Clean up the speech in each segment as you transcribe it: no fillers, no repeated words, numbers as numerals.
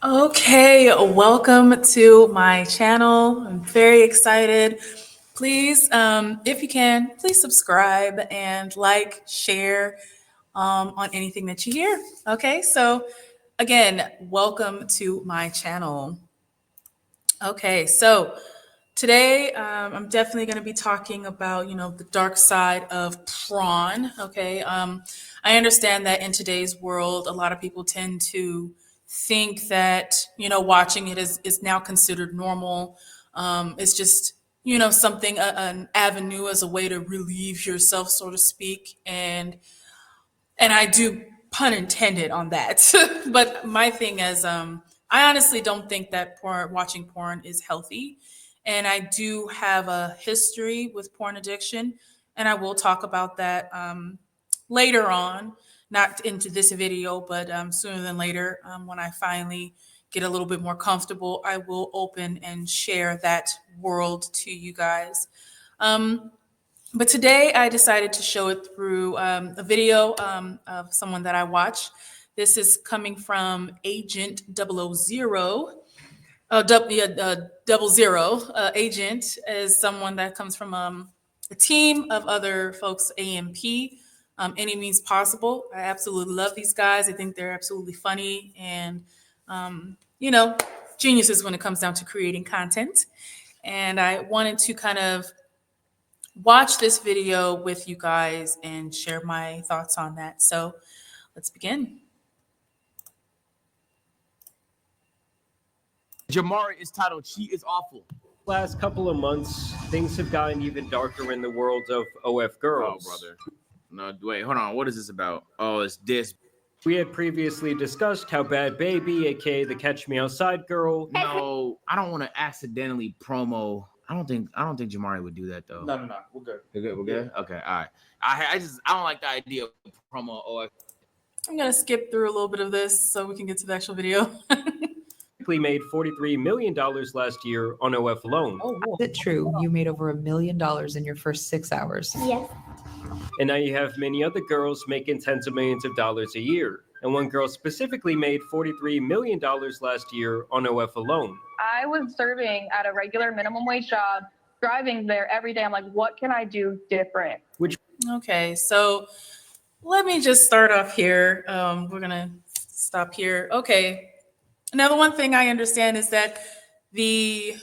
Okay, welcome to my channel. I'm very excited. Please, if you can, please subscribe and like, share on anything that you hear. Okay, so again, welcome to my channel. Okay, so today I'm definitely going to be talking about, the dark side of prawn. Okay, I understand that in today's world, a lot of people tend to think that, watching it is now considered normal. It's just, something, an avenue as a way to relieve yourself, so to speak. And I do pun intended on that. But my thing is, I honestly don't think that watching porn is healthy. And I do have a history with porn addiction, and I will talk about that later on, not into this video, but sooner than later, when I finally get a little bit more comfortable, I will open and share that world to you guys. Um, but today I decided to show it through a video of someone that I watch. This is coming from Agent00. Double Zero Agent is someone that comes from a team of other folks, AMP, Any Means Possible. I absolutely love these guys. I think they're absolutely funny and, you know, geniuses when it comes down to creating content. And I wanted to kind of watch this video with you guys and share my thoughts on that. So let's begin. Jamari is titled "She Is Awful." Last couple of months, things have gotten even darker in the world of OF girls. Oh, brother. No, wait, hold on. What is this about? Oh, it's this. We had previously discussed how Bad Baby, aka the Catch Me Outside girl. No, I don't want to accidentally promo. I don't think Jamari would do that though. No, we're good. We're good. We're good. Okay, all right. I don't like the idea of promo. I'm going to skip through a little bit of this so we can get to the actual video. Made $43 million last year on OF alone. Oh, is it true you made over $1 million in your first 6 hours? Yes. And now you have many other girls making tens of millions of dollars a year. And one girl specifically made $43 million last year on OF alone. I was serving at a regular minimum wage job, driving there every day. I'm like, what can I do different? Okay, so let me just start off here. We're going to stop here. Okay. Now, the one thing I understand is that the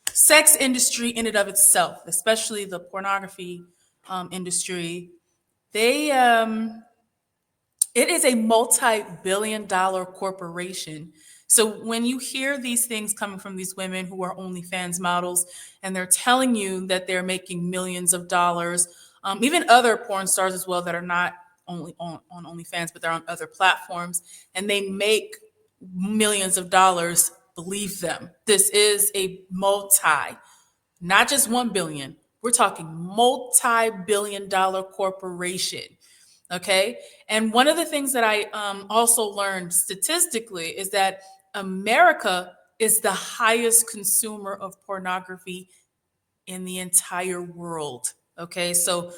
sex industry in and of itself, especially the pornography industry, it is a multi-billion-dollar corporation. So when you hear these things coming from these women who are OnlyFans models, and they're telling you that they're making millions of dollars, even other porn stars as well that are not only on OnlyFans, but they're on other platforms, and they make millions of dollars, believe them. This is a not just 1 billion. We're talking multi-billion-dollar corporation. Okay. And one of the things that I also learned statistically is that America is the highest consumer of pornography in the entire world. Okay. So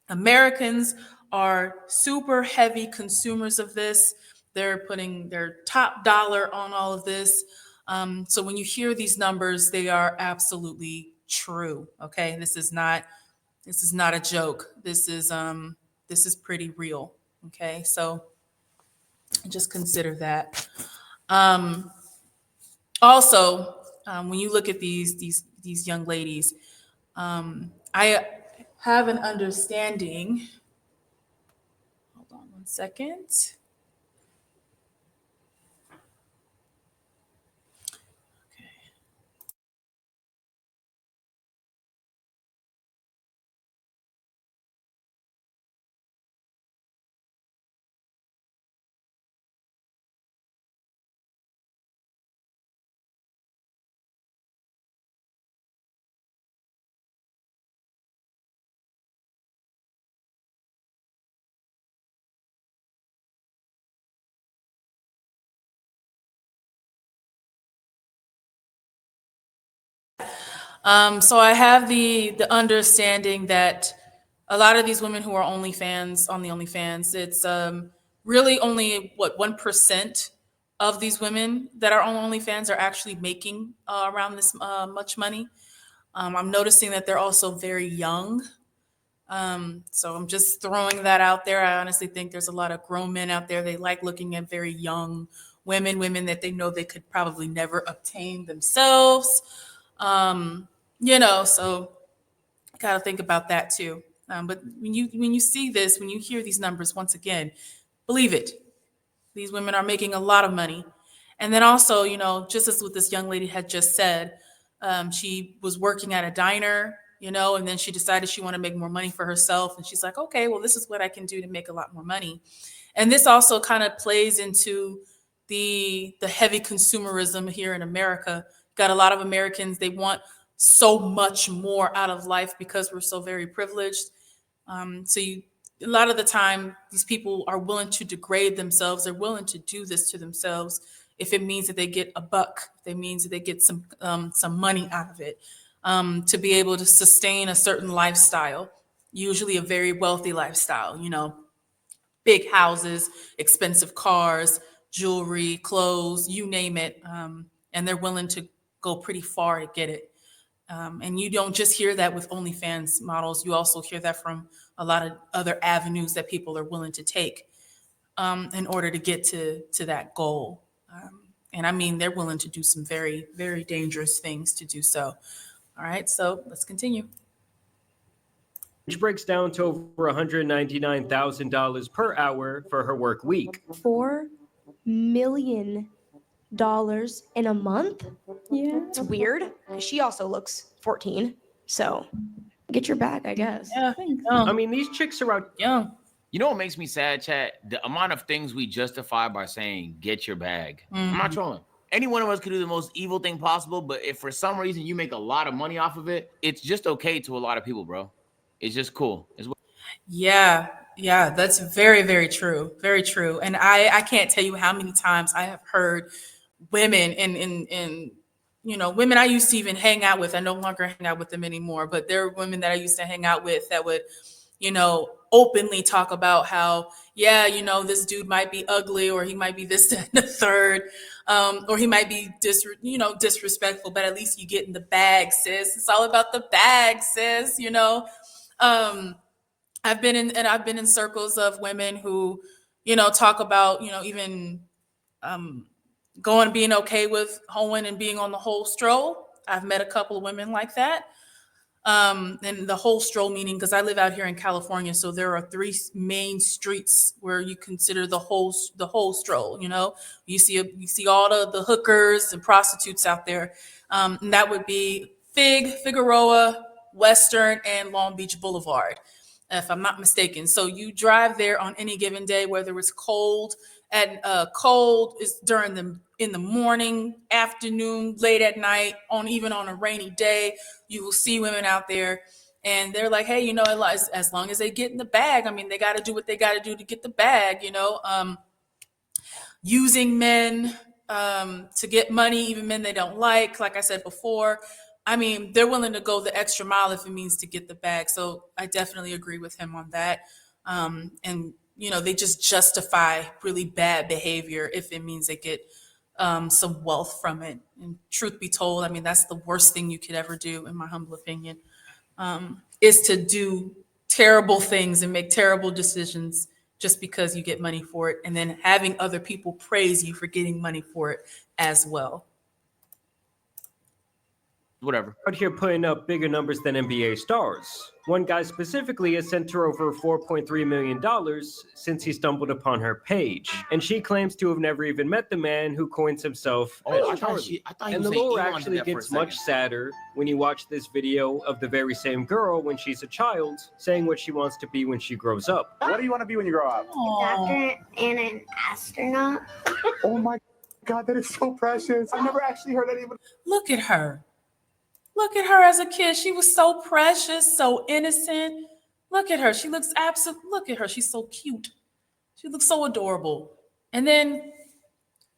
Americans are super heavy consumers of this. They're putting their top dollar on all of this. So when you hear these numbers, they are absolutely true. Okay. This is not a joke. This is pretty real. Okay. So just consider that. Also, when you look at these young ladies, I have an understanding. Hold on one second. So I have the understanding that a lot of these women who are on the OnlyFans, it's really only 1% of these women that are on OnlyFans are actually making around this much money. I'm noticing that they're also very young. So I'm just throwing that out there. I honestly think there's a lot of grown men out there. They like looking at very young women that they know they could probably never obtain themselves. So got to think about that too. But when you see this, when you hear these numbers, once again, believe it. These women are making a lot of money. And then also, just as what this young lady had just said, she was working at a diner, and then she decided she wanted to make more money for herself. And she's like, okay, well, this is what I can do to make a lot more money. And this also kind of plays into the heavy consumerism here in America. Got a lot of Americans, they want so much more out of life because we're so very privileged. A lot of the time, these people are willing to degrade themselves. They're willing to do this to themselves if it means that they get a buck. If it means that they get some money out of it, to be able to sustain a certain lifestyle, usually a very wealthy lifestyle. Big houses, expensive cars, jewelry, clothes, you name it, and they're willing to go pretty far to get it. And you don't just hear that with OnlyFans models. You also hear that from a lot of other avenues that people are willing to take in order to get to that goal. And I mean, they're willing to do some very, very dangerous things to do so. All right, so let's continue. Which breaks down to over $199,000 per hour for her work week. $4 million in a month? Yeah. It's weird. She also looks 14. So get your bag, I guess. Yeah, I mean, these chicks are out young. You know what makes me sad, chat? The amount of things we justify by saying "get your bag." I'm not trolling. Any one of us could do the most evil thing possible, but if for some reason you make a lot of money off of it, it's just okay to a lot of people, bro. It's just cool. Yeah, that's very, very true. Very true. And I can't tell you how many times I have heard women and women I used to even hang out with. I no longer hang out with them anymore, but there are women that I used to hang out with that would, openly talk about how, this dude might be ugly, or he might be this, that, and the third, or he might be disrespectful, but at least you get in the bag, sis. It's all about the bag, sis. I've been in circles of women who, talk about, even being okay with hoeing and being on the whole stroll. I've met a couple of women like that. And the whole stroll meaning, because I live out here in California, so there are 3 main streets where you consider the whole stroll. You see all the hookers and prostitutes out there, and that would be Figueroa, Western, and Long Beach Boulevard, if I'm not mistaken. So you drive there on any given day, whether it's cold and cold is in the morning, afternoon, late at night, even on a rainy day, you will see women out there, and they're like, hey, as long as they get in the bag, I mean, they got to do what they got to do to get the bag, using men to get money, even men they don't like I said before. I mean, they're willing to go the extra mile if it means to get the bag. So I definitely agree with him on that. And they just justify really bad behavior if it means they get some wealth from it. And truth be told, I mean, that's the worst thing you could ever do, in my humble opinion, is to do terrible things and make terrible decisions just because you get money for it, and then having other people praise you for getting money for it as well. Whatever. out here putting up bigger numbers than NBA stars. One guy specifically has sent her over $4.3 million since he stumbled upon her page, and she claims to have never even met the man who coins himself as I Charlie. thought he And was the saying lore Elon did actually that for a gets much second. sadder when you watch this video of the very same girl when she's a child saying what she wants to be when she grows up. What do you want to be when you grow up? Aw. Doctor and an astronaut. Oh my God, that is so precious. I've never actually heard anyone. Look at her. Look at her as a kid. She was so precious, so innocent. Look at her. She looks look at her. She's so cute. She looks so adorable. And then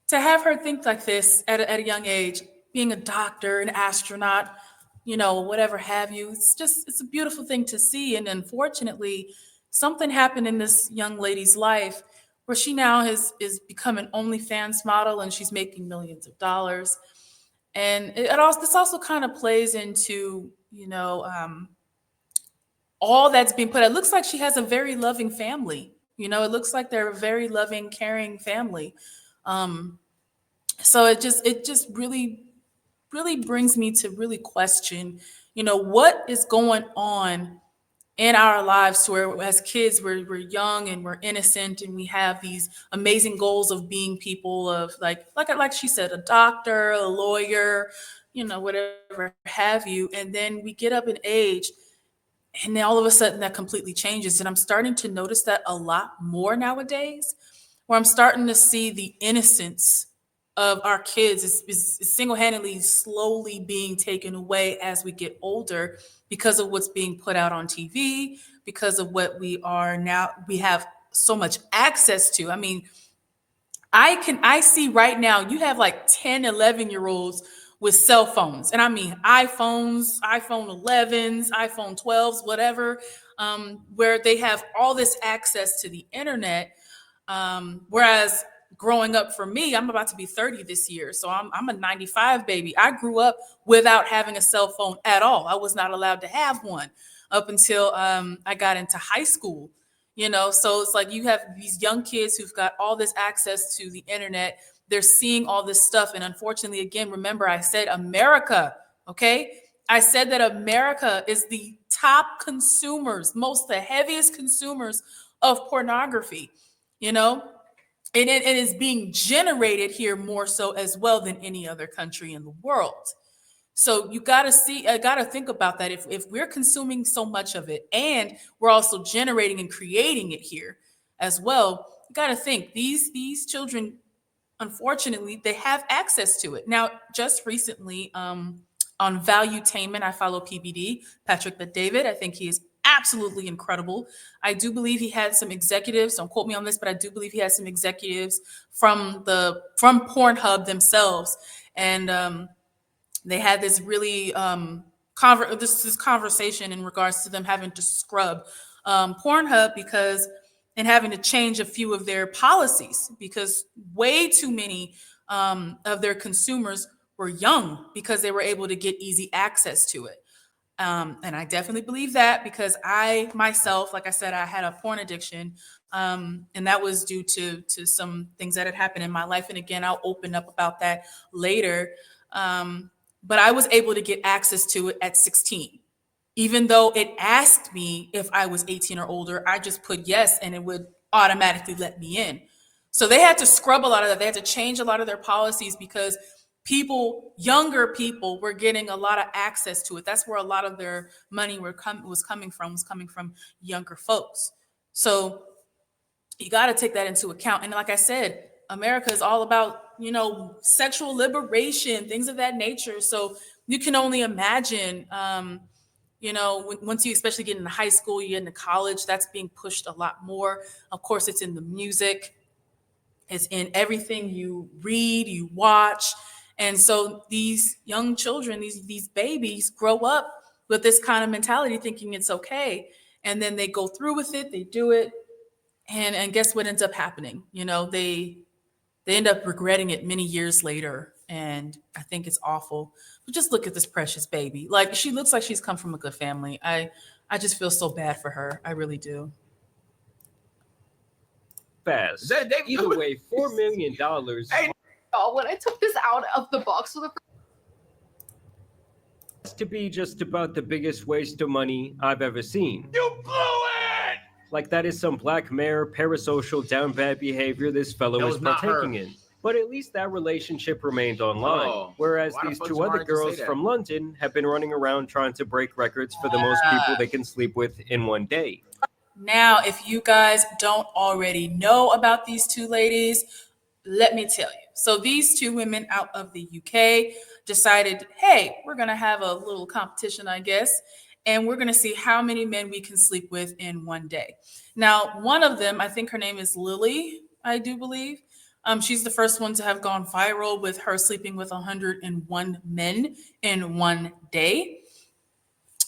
to have her think like this at a young age, being a doctor, an astronaut, you know, whatever have you, it's a beautiful thing to see. And unfortunately, something happened in this young lady's life where she now is become an OnlyFans model and she's making millions of dollars. And this also kind of plays into, all that's being put. It looks like she has a very loving family. It looks like they're a very loving, caring family. So it just really brings me to really question, what is going on in our lives, to where as kids we're young and we're innocent and we have these amazing goals of being people of like she said, a doctor, a lawyer, whatever have you. And then we get up in age and then all of a sudden that completely changes. And I'm starting to notice that a lot more nowadays, where I'm starting to see the innocence of our kids is single-handedly slowly being taken away as we get older, because of what's being put out on TV, because of what we have so much access to. I mean, I see right now you have like 10, 11-year-olds with cell phones. And I mean iPhones, iPhone 11s, iPhone 12s, whatever, where they have all this access to the internet. Whereas growing up for me, I'm about to be 30 this year. So I'm a 95 baby. I grew up without having a cell phone at all. I was not allowed to have one up until I got into high school. So it's like you have these young kids who've got all this access to the internet. They're seeing all this stuff. And unfortunately, again, remember I said America, okay? I said that America is the top consumers, the heaviest consumers of pornography, and it is being generated here more so as well than any other country in the world. So you got to think about that. If we're consuming so much of it and we're also generating and creating it here as well, you got to think these children, unfortunately, they have access to it. Now, just recently, on Valuetainment, I follow PBD, Patrick Bet-David. I think he is absolutely incredible. I do believe he had some executives, don't quote me on this, but I do believe he had some executives from Pornhub themselves. And they had this really this conversation in regards to them having to scrub Pornhub and having to change a few of their policies, because way too many of their consumers were young because they were able to get easy access to it. And I definitely believe that, because I myself, like I said, I had a porn addiction, and that was due to some things that had happened in my life. And again, I'll open up about that later. But I was able to get access to it at 16. Even though it asked me if I was 18 or older, I just put yes, and it would automatically let me in. So they had to scrub a lot of that. They had to change a lot of their policies because younger people were getting a lot of access to it. That's where a lot of their money was coming from younger folks. So you got to take that into account. And like I said, America is all about, sexual liberation, things of that nature. So you can only imagine, once you especially get into high school, you get into college, that's being pushed a lot more. Of course, it's in the music, it's in everything you read, you watch. And so these young children, these babies grow up with this kind of mentality, thinking it's okay. And then they go through with it, they do it. And guess what ends up happening? They end up regretting it many years later. And I think it's awful. But just look at this precious baby. Like, she looks like she's come from a good family. I just feel so bad for her. I really do. Fast. Is that David? Either way, $4 million. Hey, when I took this out of the box for the Has to be just about the biggest waste of money I've ever seen. you blew it! Like that is some Black Mirror parasocial down bad behavior this fellow That is was not her. partaking in. But at least that relationship remained online. Oh, whereas why the these fuck two did other Marcus say girls that? from London have been running around trying to break records for the most people they can sleep with in one day. Now, if you guys don't already know about these two ladies, let me tell you. So these two women out of the UK decided, hey, we're going to have a little competition, I guess, and we're going to see how many men we can sleep with in one day. Now, one of them, I think her name is Lily, I do believe. She's the first one to have gone viral with her sleeping with 101 men in one day.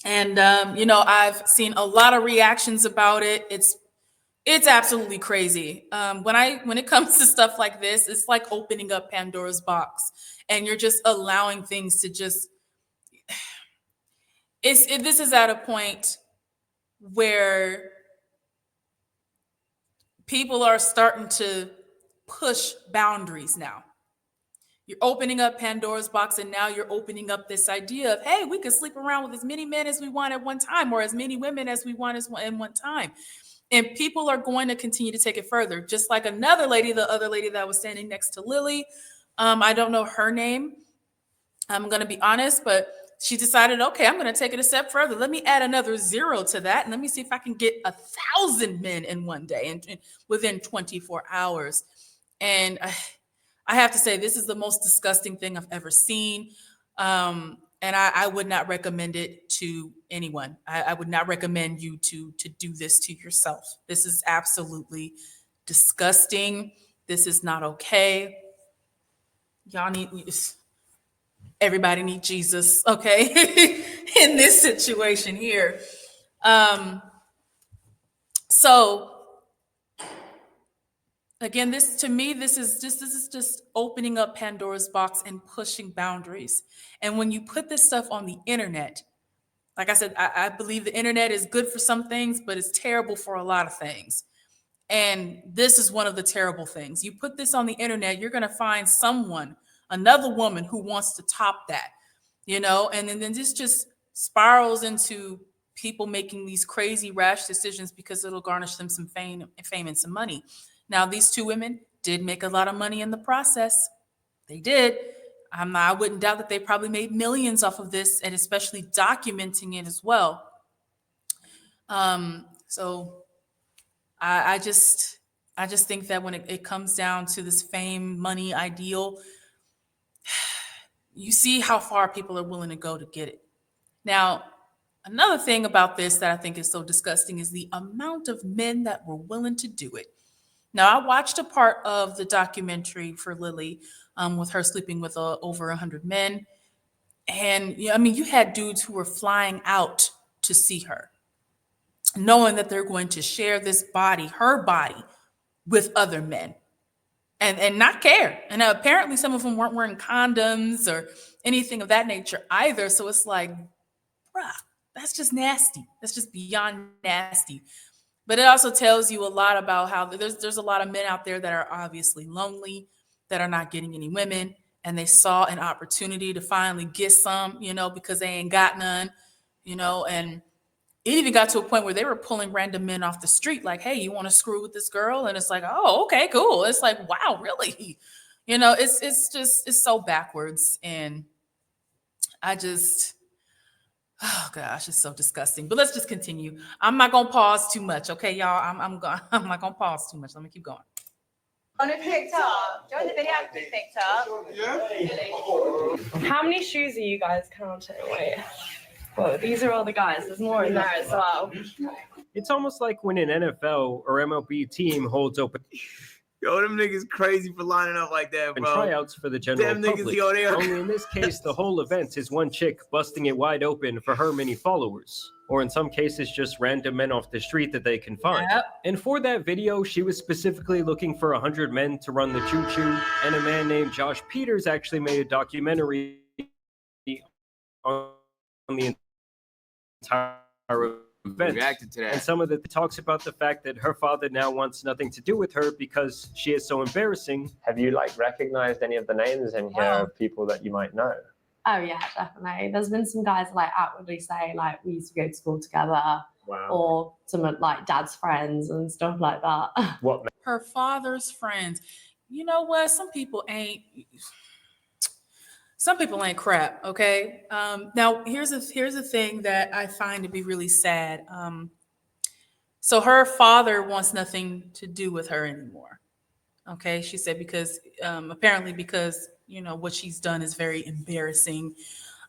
And, I've seen a lot of reactions about it. It's It's absolutely crazy. When it comes to stuff like this, it's like opening up Pandora's box, and you're just allowing things to just. This is at a point where people are starting to push boundaries now. You're opening up Pandora's box, and now you're opening up this idea of, hey, we can sleep around with as many men as we want at one time, or as many women as we want in one time. And people are going to continue to take it further. Just like another lady, the other lady that was standing next to Lily, I don't know her name. I'm going to be honest, but she decided, okay, I'm going to take it a step further. Let me add another 0 to that, and let me see if I can get 1,000 men in one day and within 24 hours. And I have to say, this is the most disgusting thing I've ever seen. And I would not recommend it to anyone. I would not recommend you to do this to yourself. This is absolutely disgusting. This is not okay. Y'all need, everybody need Jesus, okay? In this situation here. So again, this to me, this is just opening up Pandora's box and pushing boundaries. And when you put this stuff on the internet, like I said, I believe the internet is good for some things, but it's terrible for a lot of things. And this is one of the terrible things. You put this on the internet, you're going to find someone, another woman who wants to top that, and then this just spirals into people making these crazy rash decisions because it'll garnish them some fame and some money. Now, these two women did make a lot of money in the process. They did. I wouldn't doubt that they probably made millions off of this, and especially documenting it as well. So I just think that when it comes down to this fame, money ideal, you see how far people are willing to go to get it. Now, another thing about this that I think is so disgusting is the amount of men that were willing to do it. Now, I watched a part of the documentary for Lily with her sleeping with over 100 men. And you had dudes who were flying out to see her, knowing that they're going to share this body, her body, with other men and not care. And apparently some of them weren't wearing condoms or anything of that nature either. So it's like, bruh, that's just nasty. That's just beyond nasty. But it also tells you a lot about how there's a lot of men out there that are obviously lonely, that are not getting any women, and they saw an opportunity to finally get some, because they ain't got none, and it even got to a point where they were pulling random men off the street, like, hey, you want to screw with this girl? And it's like, oh, okay, cool. It's like, wow, really? It's so backwards. And oh gosh, it's so disgusting. But let's just continue. I'm not gonna pause too much, okay, y'all. I'm not gonna pause too much. Let me keep going. On a TikTok. Join the video on TikTok. How many shoes are you guys counting? Wait. Whoa, these are all the guys. There's more in there as well. It's almost like when an NFL or MLB team holds open Yo, them niggas crazy for lining up like that, bro. tryouts for the general Them niggas, public. yo, they are- Only in this case, the whole event is one chick busting it wide open for her many followers. Or in some cases, just random men off the street that they can find. Yep. And for that video, she was specifically looking for 100 men to run the choo-choo, and a man named Josh Peters actually made a documentary on the entire event. Reacted to that. And some of it talks about the fact that her father now wants nothing to do with her because she is so embarrassing. Have you recognized any of the names in here of people that you might know? Oh yeah, definitely. There's been some guys outwardly say we used to go to school together, Wow. or some of dad's friends and stuff like that. What? Her father's friends. You know what? Some people ain't crap. Okay. Now here's a thing that I find to be really sad. So her father wants nothing to do with her anymore. Okay. She said apparently because what she's done is very embarrassing.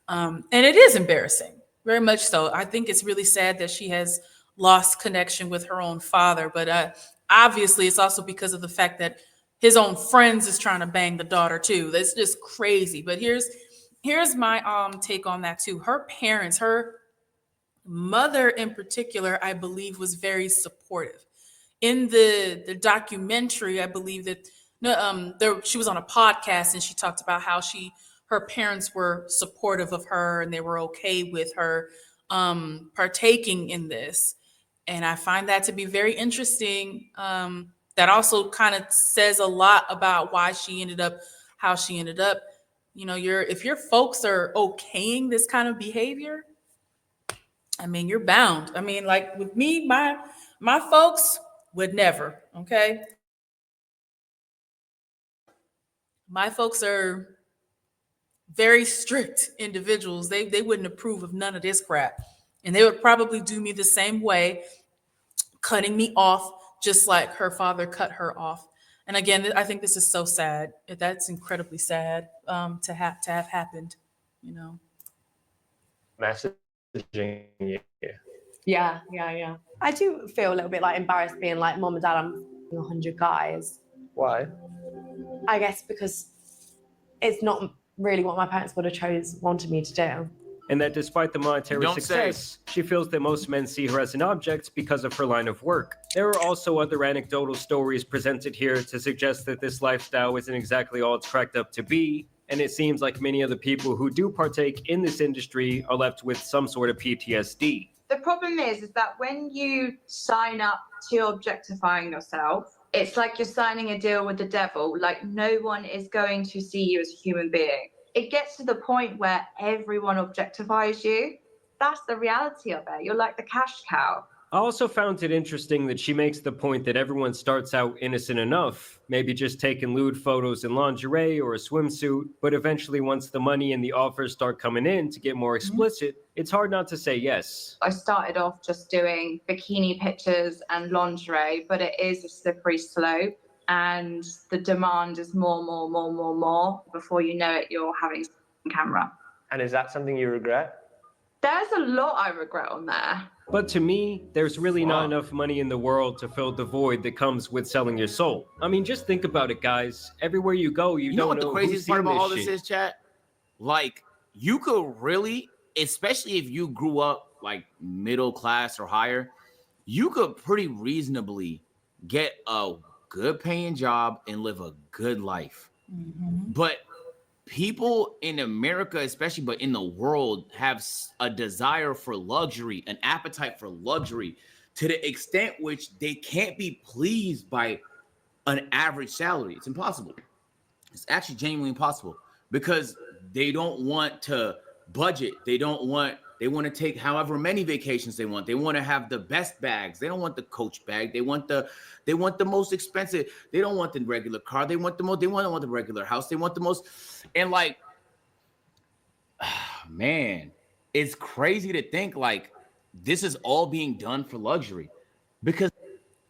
And it is embarrassing, very much so. I think it's really sad that she has lost connection with her own father, but obviously it's also because of the fact that his own friends is trying to bang the daughter too. That's just crazy. But here's my take on that too. Her parents, her mother in particular, I believe, was very supportive. in the documentary, I believe that she was on a podcast and she talked about how her parents were supportive of her and they were okay with her partaking in this. And I find that to be very interesting. That also kind of says a lot about why she ended up how she ended up. If your folks are okaying this kind of behavior, I mean, you're bound. I mean, like with me, my folks would never. Okay, my folks are very strict individuals. They wouldn't approve of none of this crap, and they would probably do me the same way, cutting me off just like her father cut her off. And again, I think this is so sad. That's incredibly sad to have happened. Messaging you. Yeah. I do feel a little bit like embarrassed being like, Mom and Dad, I'm 100 guys. Why? I guess because it's not really what my parents would have wanted me to do. And that despite the monetary Don't success, she feels that most men see her as an object because of her line of work. There are also other anecdotal stories presented here to suggest that this lifestyle isn't exactly all it's cracked up to be, and it seems like many of the people who do partake in this industry are left with some sort of PTSD. The problem is that when you sign up to objectifying yourself, it's like you're signing a deal with the devil. Like, no one is going to see you as a human being. It gets to the point where everyone objectifies you. That's the reality of it. You're like the cash cow. I also found it interesting that she makes the point that everyone starts out innocent enough, maybe just taking lewd photos in lingerie or a swimsuit, but eventually once the money and the offers start coming in to get more explicit, it's hard not to say yes. I started off just doing bikini pictures and lingerie, but it is a slippery slope. And the demand is more. Before you know it, you're having a camera. And is that something you regret? There's a lot I regret on there. But to me, there's really not enough money in the world to fill the void that comes with selling your soul. I mean, just think about it, guys. Everywhere you go, you know don't what the know craziest who's part about all this this shit. is, chat? Like, you could really, especially if you grew up like middle class or higher, you could pretty reasonably get a good paying job and live a good life. But people in America, especially, but in the world, have a desire for luxury, an appetite for luxury, to the extent which they can't be pleased by an average salary. It's impossible. It's actually genuinely impossible because they don't want to budget. They want to take however many vacations they want. They want to have the best bags. They don't want the Coach bag. They want the most expensive. They don't want the regular car. They want the regular house. They want the most. And like, man, it's crazy to think like this is all being done for luxury because.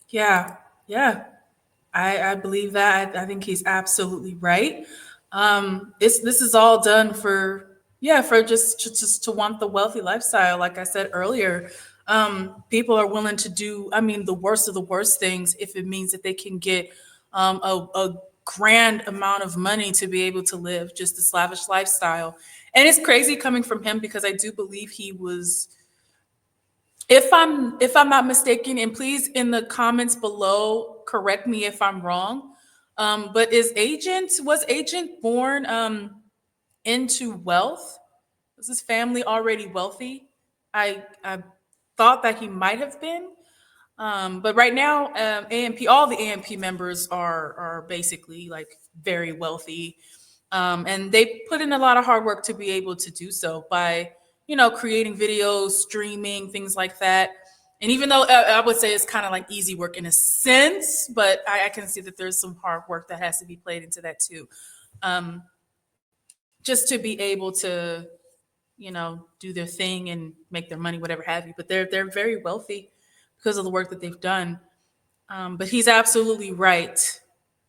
Yeah. I believe that. I think he's absolutely right. This is all done for just to want the wealthy lifestyle. Like I said earlier, people are willing to do, I mean, the worst of the worst things if it means that they can get a grand amount of money to be able to live just this lavish lifestyle. And it's crazy coming from him because I do believe he was, if I'm not mistaken, and please in the comments below correct me if I'm wrong, but was Agent born into wealth? Was his family already wealthy? I thought that he might have been, but right now, all the AMP members are basically like very wealthy, and they put in a lot of hard work to be able to do so by creating videos, streaming, things like that. And even though I would say it's kind of like easy work in a sense, but I can see that there's some hard work that has to be played into that too. Just to be able to, do their thing and make their money, whatever have you. But they're very wealthy because of the work that they've done. But he's absolutely right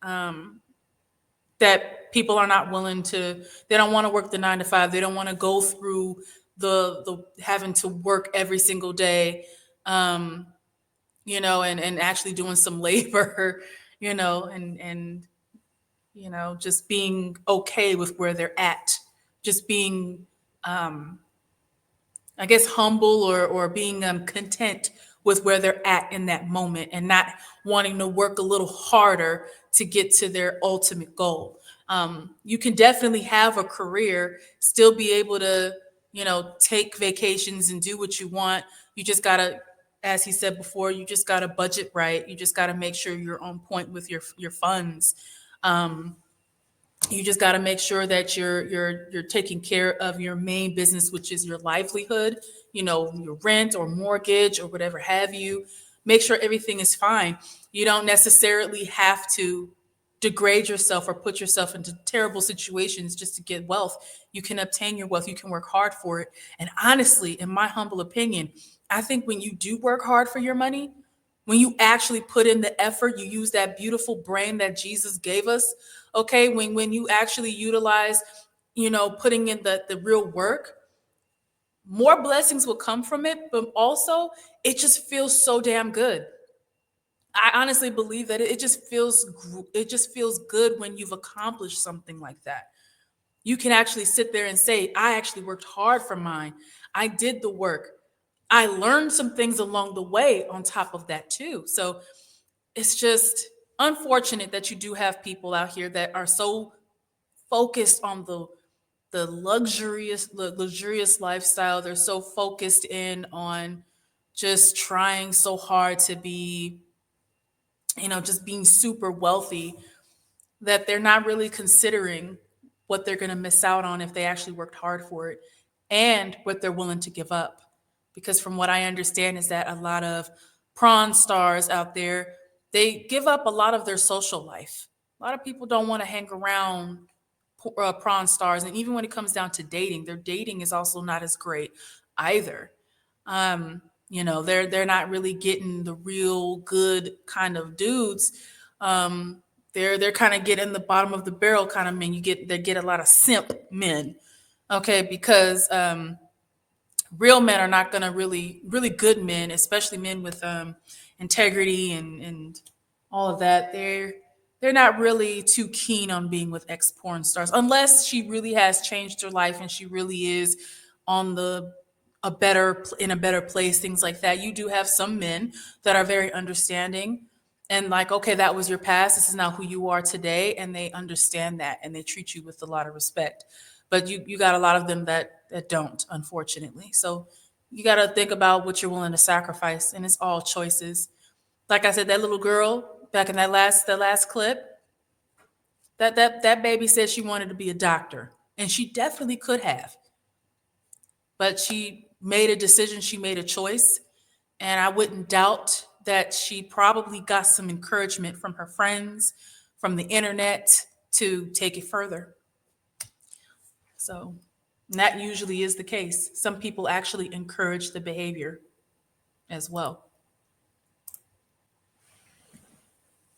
that people are not willing to. They don't want to work the 9 to 5. They don't want to go through the having to work every single day. And actually doing some labor, and just being okay with where they're at, just being, I guess, humble or being content with where they're at in that moment and not wanting to work a little harder to get to their ultimate goal. You can definitely have a career, still be able to, take vacations and do what you want. You just gotta, as he said before, you just gotta budget right. You just gotta make sure you're on point with your funds. You just got to make sure that you're taking care of your main business, which is your livelihood, your rent or mortgage or whatever have you. Make sure everything is fine. You don't necessarily have to degrade yourself or put yourself into terrible situations just to get wealth. You can obtain your wealth. You can work hard for it. And honestly, in my humble opinion, I think when you do work hard for your money, when you actually put in the effort, you use that beautiful brain that Jesus gave us. Okay, when you actually utilize, putting in the real work, more blessings will come from it, but also it just feels so damn good. I honestly believe that it just feels good when you've accomplished something like that. You can actually sit there and say, I actually worked hard for mine. I did the work. I learned some things along the way on top of that too. So it's just unfortunate that you do have people out here that are so focused on the luxurious lifestyle. They're so focused in on just trying so hard to be, just being super wealthy, that they're not really considering what they're going to miss out on if they actually worked hard for it and what they're willing to give up. Because from what I understand is that a lot of prawn stars out there, they give up a lot of their social life. A lot of people don't want to hang around prawn stars. And even when it comes down to dating, their dating is also not as great either. They're not really getting the real good kind of dudes. They're kind of getting the bottom of the barrel kind of men. They get a lot of simp men, okay, because real men are not going to really good men, especially men with integrity and all of that. They're not really too keen on being with ex porn stars unless she really has changed her life and she really is on in a better place, things like that. You do have some men that are very understanding and like, okay, that was your past, this is now who you are today, and they understand that and they treat you with a lot of respect. But you got a lot of them that don't, unfortunately. So you got to think about what you're willing to sacrifice, and it's all choices. Like I said, that little girl back in the last clip, that baby said she wanted to be a doctor, and she definitely could have, but she made a decision, she made a choice, and I wouldn't doubt that she probably got some encouragement from her friends, from the internet to take it further. So that usually is the case. Some people actually encourage the behavior as well.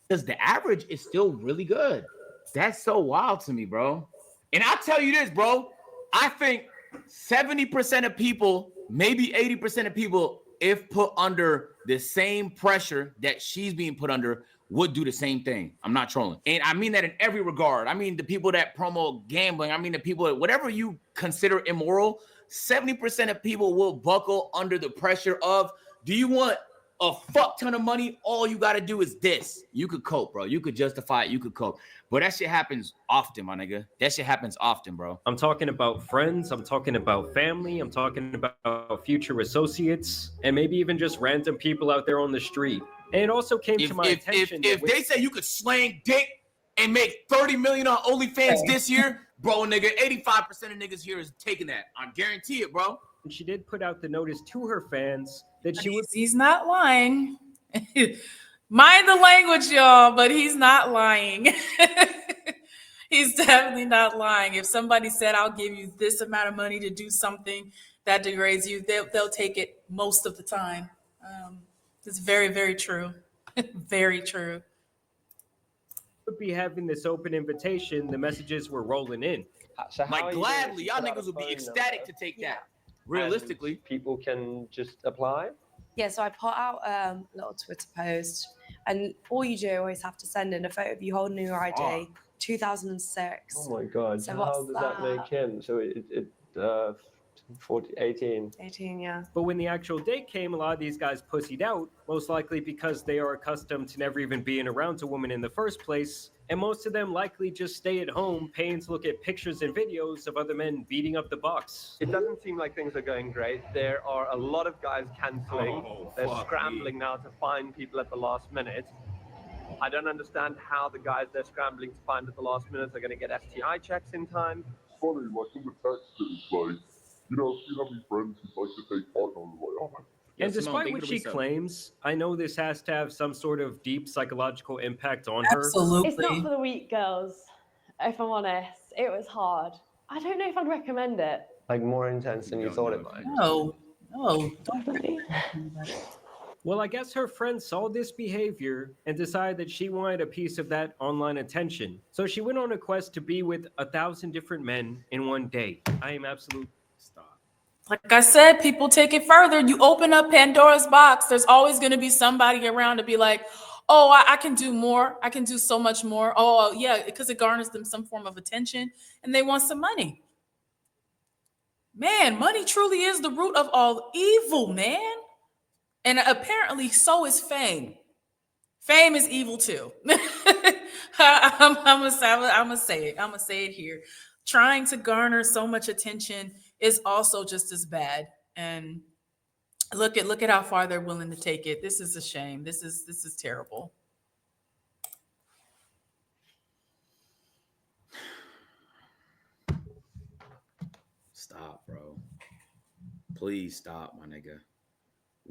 Because the average is still really good. That's so wild to me, bro. And I'll tell you this, bro. I think 70% of people, maybe 80% of people, if put under the same pressure that she's being put under, would do the same thing. I'm not trolling. And I mean that in every regard. I mean the people that promote gambling. I mean the people that whatever you consider immoral, 70% of people will buckle under the pressure of, do you want a fuck ton of money? All you got to do is this. You could cope, bro. You could justify it. You could cope. But that shit happens often, my nigga. That shit happens often, bro. I'm talking about friends. I'm talking about family. I'm talking about future associates, and maybe even just random people out there on the street. And it also came to my attention. If they say you could slang dick and make 30 million on OnlyFans this year, bro, nigga, 85% of niggas here is taking that. I guarantee it, bro. And she did put out the notice to her fans that she would. He's not lying. Mind the language, y'all, but he's not lying. He's definitely not lying. If somebody said, I'll give you this amount of money to do something that degrades you, they'll take it most of the time. It's very, very true. Very true. Would be having this open invitation, the messages were rolling in. So how Like gladly, y'all niggas would be ecstatic to take that. Realistically, people can just apply. Yeah, so I put out a little Twitter post, and all you do always have to send in a photo of you holding your ID, 2006. Oh my god! So how what's does that make him? So it 18. 18, yeah. But when the actual date came, a lot of these guys pussied out, most likely because they are accustomed to never even being around a woman in the first place, and most of them likely just stay at home paying to look at pictures and videos of other men beating up the box. It doesn't seem like things are going great. There are a lot of guys canceling. They're scrambling now to find people at the last minute. I don't understand how the guys they're scrambling to find at the last minute are going to get STI checks in time. Funny, like in the text, it's like, you know, if you have any friends who'd like to take part, I'm like, oh my. And despite what she claims, I know this has to have some sort of deep psychological impact on her. Absolutely. It's not for the weak girls, if I'm honest. It was hard. I don't know if I'd recommend it. Like more intense than you thought it might. No, don't. Well, I guess her friend saw this behavior and decided that she wanted a piece of that online attention. So she went on a quest to be with 1,000 different men in one day. I am absolute stop. Like I said, people take it further. You open up Pandora's box, there's always going to be somebody around to be like, oh, I can do more. I can do so much more. Oh, yeah, because it garners them some form of attention and they want some money. Man, money truly is the root of all evil, man. And apparently so is fame. Fame is evil too. I'm gonna say it. I'm gonna say it here. Trying to garner so much attention is also just as bad. And look at how far they're willing to take it. This is a shame. This is terrible. Stop, bro. Please stop, my nigga.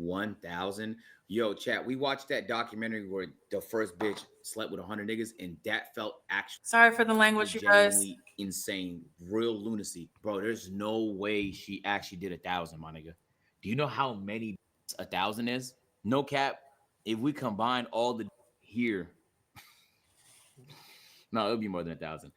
1,000. Yo, chat, we watched that documentary where the first bitch slept with 100 niggas, and that felt actually sorry for the language, you guys. genuinely insane, real lunacy, bro. There's no way she actually did 1,000, my nigga. Do you know how many 1,000 is? No cap. If we combine all the here, no, it'll be more than 1,000.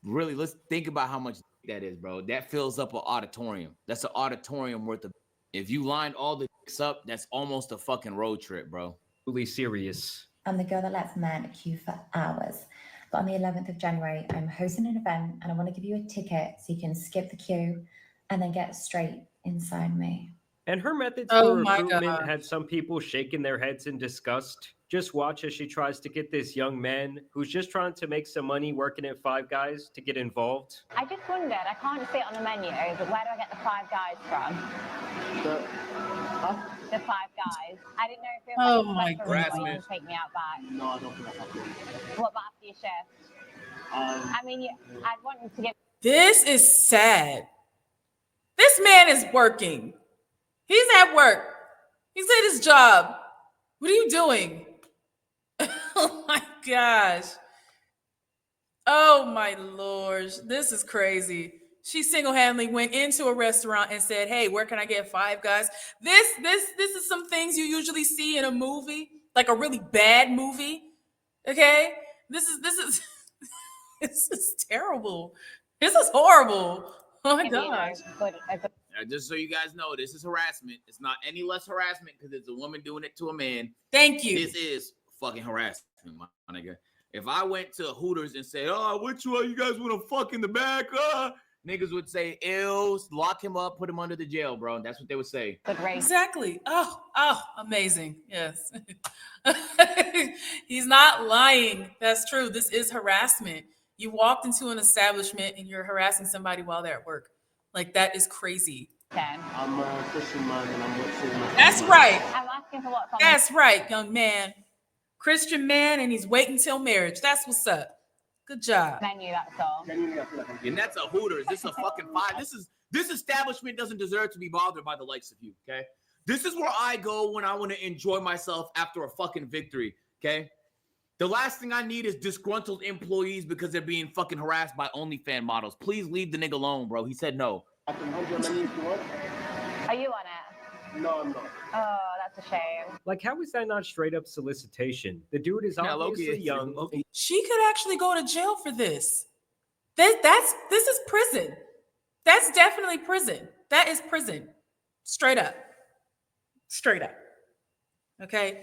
Really, let's think about how much that is, bro. That fills up an auditorium. That's an auditorium worth of. If you lined all the dicks up, that's almost a fucking road trip, bro. Really serious. I'm the girl that lets men queue for hours. But on the 11th of January, I'm hosting an event and I want to give you a ticket so you can skip the queue and then get straight inside me. And her methods Oh for my recruitment God. had some people shaking their heads in disgust. Just watch as she tries to get this young man who's just trying to make some money working at Five Guys to get involved. I just wondered, I can't see it on the menu, but where do I get the Five Guys from? The Five Guys. I didn't know if it was Oh like my a restaurant goodness. to take me out back. No, I don't think that's happening. What about after your shift? I mean, I'd want you to get. This is sad. This man is working. He's at work. He's at his job. What are you doing? Oh my gosh. Oh my Lord. This is crazy. She single-handedly went into a restaurant and said, hey, where can I get Five Guys? This is some things you usually see in a movie, like a really bad movie. Okay? This is this is terrible. This is horrible. Oh my gosh. Just so you guys know, this is harassment. It's not any less harassment because it's a woman doing it to a man. Thank you. This is fucking harassment, my nigga. If I went to Hooters and said, oh, what you guys want to fuck in the back? Niggas would say, ew, lock him up, put him under the jail, bro. That's what they would say. Exactly. Oh, amazing. Yes. He's not lying. That's true. This is harassment. You walked into an establishment and you're harassing somebody while they're at work. Like, that is crazy. I'm a Christian man and I'm with That's right. I'm asking for what's on That's right, young man. Christian man, and he's waiting till marriage. That's what's up. Good job. Menu, that's all. And that's a Hooters. This is a fucking five. This establishment doesn't deserve to be bothered by the likes of you, okay? This is where I go when I want to enjoy myself after a fucking victory, okay? The last thing I need is disgruntled employees because they're being fucking harassed by OnlyFans models. Please leave the nigga alone, bro. He said no. I can hold your menu if you want. Are you on it? No, I'm not. Oh, that's a shame. Like, how is that not straight up solicitation? The dude is Yeah, obviously Loki is. young. She could actually go to jail for this. This is prison. That's definitely prison. That is prison. Straight up. Straight up. Okay?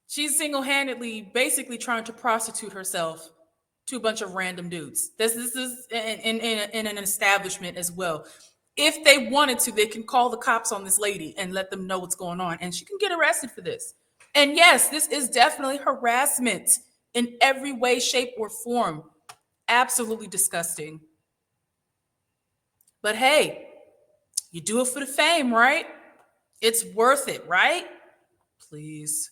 She's single-handedly basically trying to prostitute herself to a bunch of random dudes. This is in an establishment as well. if they wanted to, they can call the cops on this lady and let them know what's going on, and she can get arrested for this. And yes, this is definitely harassment in every way, shape, or form. Absolutely disgusting. But hey, you do it for the fame, right? It's worth it, right? Please.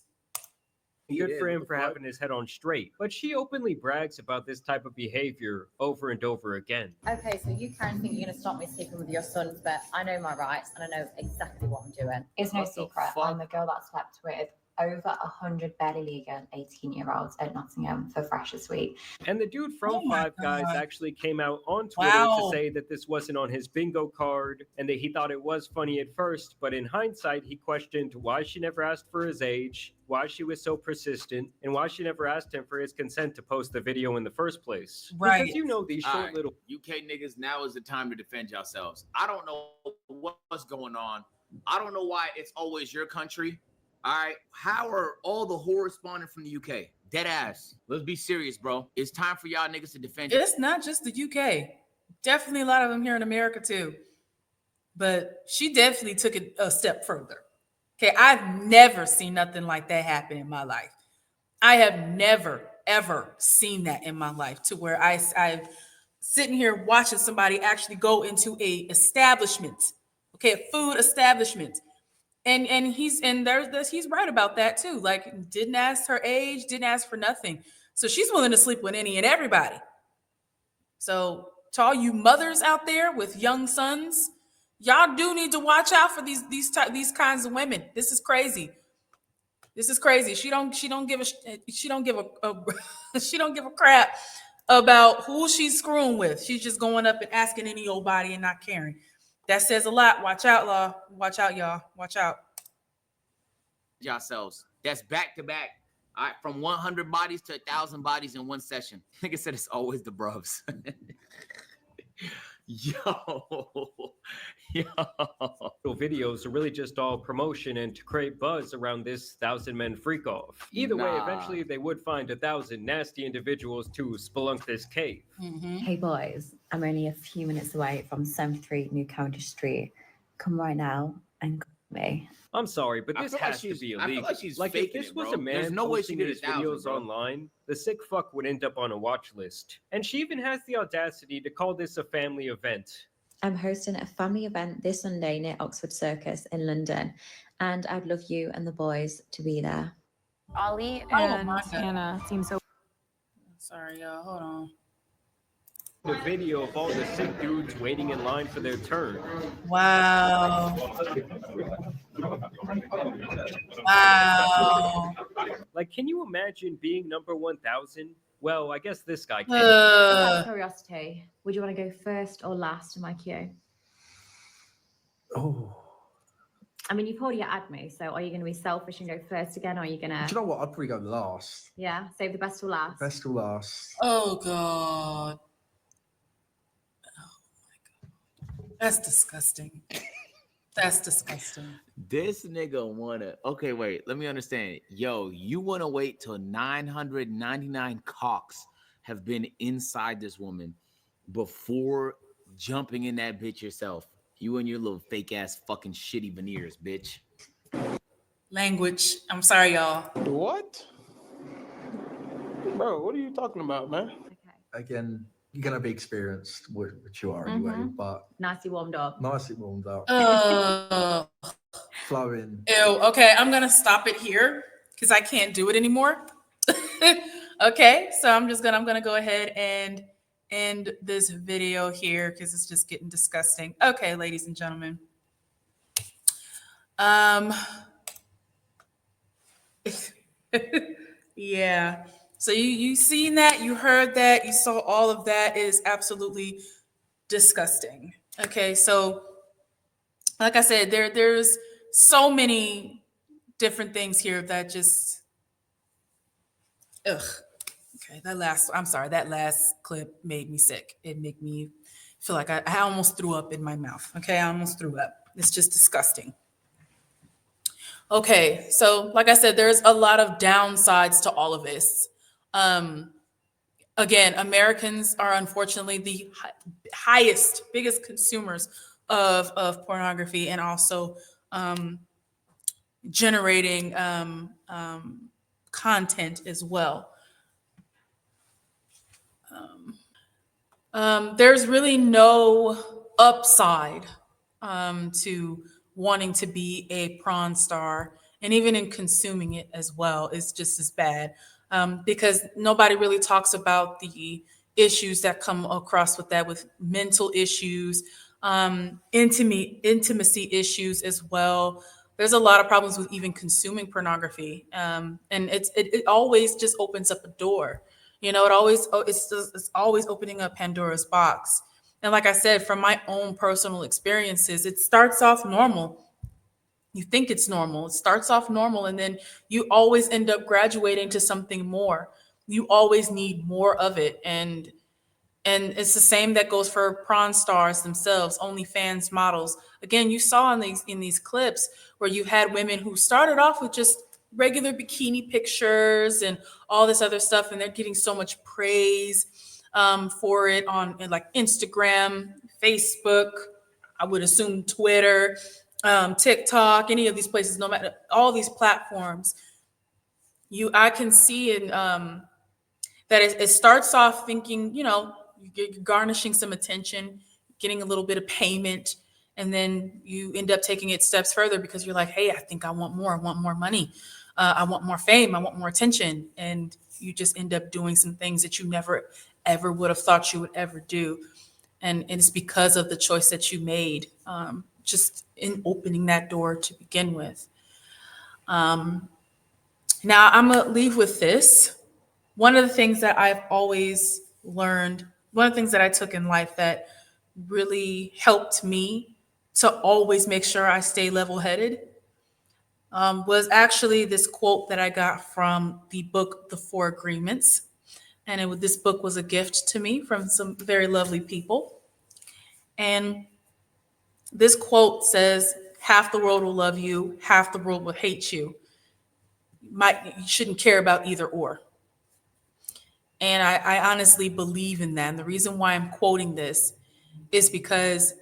Good for him for having his head on straight, but she openly brags about this type of behavior over and over again. Okay, so you kind of think you're going to stop me sleeping with your sons, but I know my rights and I know exactly what I'm doing. It's no secret. I'm the girl that slept with over 100 barely legal 18-year-olds at Nottingham for Freshers Week. And the dude from Five Guys actually came out on Twitter to say that this wasn't on his bingo card and that he thought it was funny at first, but in hindsight, he questioned why she never asked for his age, why she was so persistent, and why she never asked him for his consent to post the video in the first place. Right. Because you know these short Alright, little UK niggas, now is the time to defend yourselves. I don't know what's going on. I don't know why it's always your country. All right, how are all the whores spawning from the UK? Dead ass. Let's be serious, bro. It's time for y'all niggas to defend. It's not just the UK. Definitely a lot of them here in America too. But she definitely took it a step further. Okay, I've never seen nothing like that happen in my life. I have never, ever seen that in my life to where I'm sitting here watching somebody actually go into a establishment, okay, a food establishment. And he's right about that too. Like, didn't ask her age, didn't ask for nothing. So she's willing to sleep with any and everybody. So to all you mothers out there with young sons, y'all do need to watch out for these kinds of women. This is crazy. This is crazy. She don't give a crap about who she's screwing with. She's just going up and asking any old body and not caring. That says a lot. Watch out, law. Watch out, y'all. Watch out. Yourselves. That's back to back. All right, from 100 bodies to 1,000 bodies in one session. Nigga said it's always the bruvs. Yo. videos are really just all promotion and to create buzz around this 1,000 men freak off. Either way, eventually they would find 1,000 nasty individuals to spelunk this cave. Hey boys, I'm only a few minutes away from 73 New County Street. Come right now and call me. I'm sorry, but I this feel like has to she's- be I feel illegal. like she's if faking this it, was bro. a man There's no way she posting did these 1,000, videos bro. online, the sick fuck would end up on a watch list. And she even has the audacity to call this a family event. I'm hosting a family event this Sunday near Oxford Circus in London, and I'd love you and the boys to be there. Ollie Oh and my God. Hannah seem so. Sorry, y'all. Hold on. The video of all the sick dudes waiting in line for their turn. Wow. Wow. Like, can you imagine being number 1,000? Well, I guess this guy can. Just out of curiosity, would you want to go first or last in my queue? Oh. I mean, you've already had me, so are you going to be selfish and go first again, or are you going Do you to, know what? I'd probably go last. yeah, save the best till last? Best till last. Oh God. That's disgusting. That's disgusting. This nigga wanna. Okay, wait. Let me understand. Yo, you wanna wait till 999 cocks have been inside this woman before jumping in that bitch yourself? You and your little fake ass fucking shitty veneers, bitch. Language. I'm sorry, y'all. What? Bro, what are you talking about, man? Again, you're gonna be experienced, which you are anyway, Mhm. but Nicely warmed up. nicely warmed up, flowing. Ew. Okay, I'm gonna stop it here because I can't do it anymore. Okay, so I'm gonna go ahead and end this video here because it's just getting disgusting. Okay, ladies and gentlemen. Yeah. So you seen that, you heard that, you saw all of that. It is absolutely disgusting. Okay, so like I said, there's so many different things here that just ugh. Okay, that last clip made me sick. It made me feel like I almost threw up in my mouth. Okay, I almost threw up. It's just disgusting. Okay, so like I said, there's a lot of downsides to all of this. Again, Americans are unfortunately the biggest consumers of pornography and also generating content as well. There's really no upside to wanting to be a prawn star, and even in consuming it as well, it's just as bad because nobody really talks about the issues that come across with that, with mental issues, intimacy issues as well. There's a lot of problems with even consuming pornography, and it always just opens up a door. You know, it's always opening up Pandora's box. And like I said, from my own personal experiences, it starts off normal. You think it's normal. It starts off normal, and then you always end up graduating to something more. You always need more of it. And it's the same that goes for prawn stars themselves, OnlyFans models. Again, you saw in these clips where you had women who started off with just regular bikini pictures and all this other stuff, and they're getting so much praise for it on like Instagram, Facebook, I would assume Twitter, TikTok, any of these places, no matter all these platforms. I can see in that it starts off thinking, you know, you're garnishing some attention, getting a little bit of payment, and then you end up taking it steps further because you're like, hey, I think I want more. I want more money. I want more fame. I want more attention. And you just end up doing some things that you never, ever would have thought you would ever do. And it's because of the choice that you made, just in opening that door to begin with. Now, I'm going to leave with this. One of the things that I've always learned, one of the things that I took in life that really helped me to always make sure I stay level-headed was actually this quote that I got from the book, The Four Agreements. And this book was a gift to me from some very lovely people. And this quote says, half the world will love you, half the world will hate you. You shouldn't care about either or. And I honestly believe in that. And the reason why I'm quoting this is because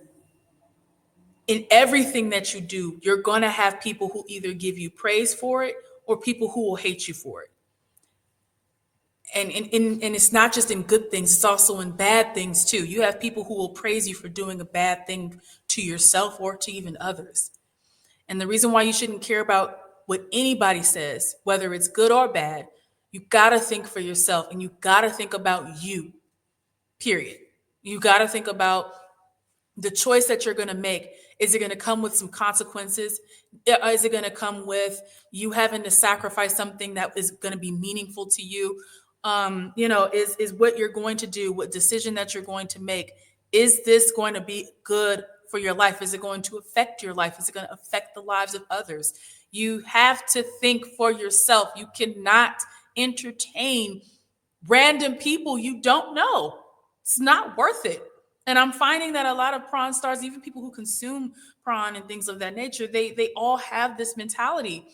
in everything that you do, you're going to have people who either give you praise for it or people who will hate you for it. And it's not just in good things, it's also in bad things too. You have people who will praise you for doing a bad thing to yourself or to even others. And the reason why you shouldn't care about what anybody says, whether it's good or bad, you got to think for yourself and you got to think about you, period. You got to think about the choice that you're going to make. Is it going to come with some consequences? Is it going to come with you having to sacrifice something that is going to be meaningful to you? Is what you're going to do, what decision that you're going to make, is this going to be good for your life? Is it going to affect your life? Is it going to affect the lives of others? You have to think for yourself. You cannot entertain random people you don't know. It's not worth it. And I'm finding that a lot of prawn stars, even people who consume prawn and things of that nature, they all have this mentality.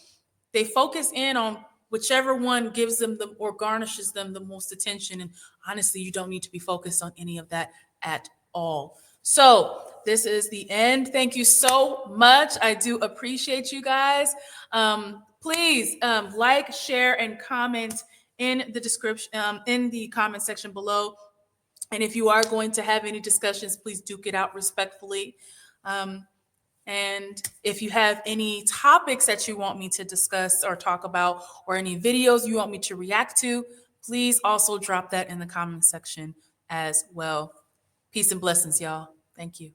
They focus in on whichever one gives them or garnishes them the most attention. And honestly, you don't need to be focused on any of that at all. So this is the end. Thank you so much. I do appreciate you guys. Please like, share, and comment in the description, in the comment section below. And if you are going to have any discussions, please duke it out respectfully. And if you have any topics that you want me to discuss or talk about, or any videos you want me to react to, please also drop that in the comment section as well. Peace and blessings, y'all. Thank you.